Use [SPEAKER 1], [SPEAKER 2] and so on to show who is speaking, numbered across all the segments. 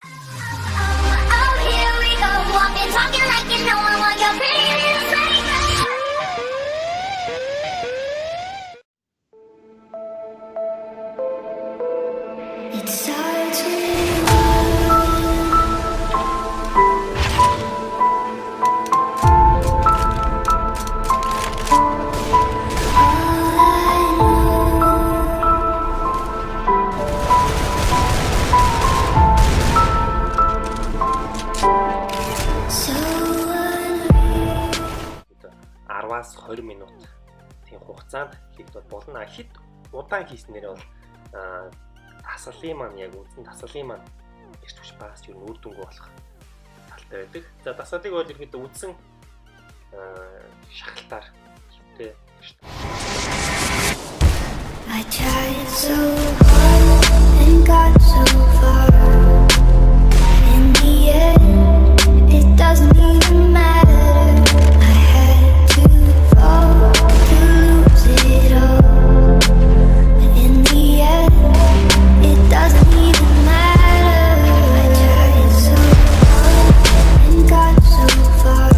[SPEAKER 1] Oh, here we go, walking, talking like you know I want your pretty little face. It starts with so
[SPEAKER 2] 10-аас 20 минут тийм хугацаанд хийгдэл болно. Хэд удаан хийснээр бол тасалын маань яг үндсэн тасалын маань ирч хүч багас юу үр дүнгүй болох талтай байдаг. За тасалыг бол ерөөдөө үндсэн шахалтаар хийвтэй шүү дээ.
[SPEAKER 1] I tried so hard and got so far. In the end, it doesn't even matter. I had to fall to lose it all. But in the end, it doesn't even matter. I tried so hard and got so far.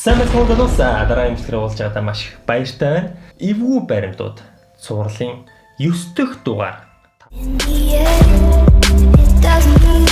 [SPEAKER 2] Самэхондолоса дараагийн мэдлэгээр уулзж байгаадаа маш их баяртай байна. Эвгүй баримтууд цувралын 9 дэх дугаар.
[SPEAKER 1] In the end, it doesn't even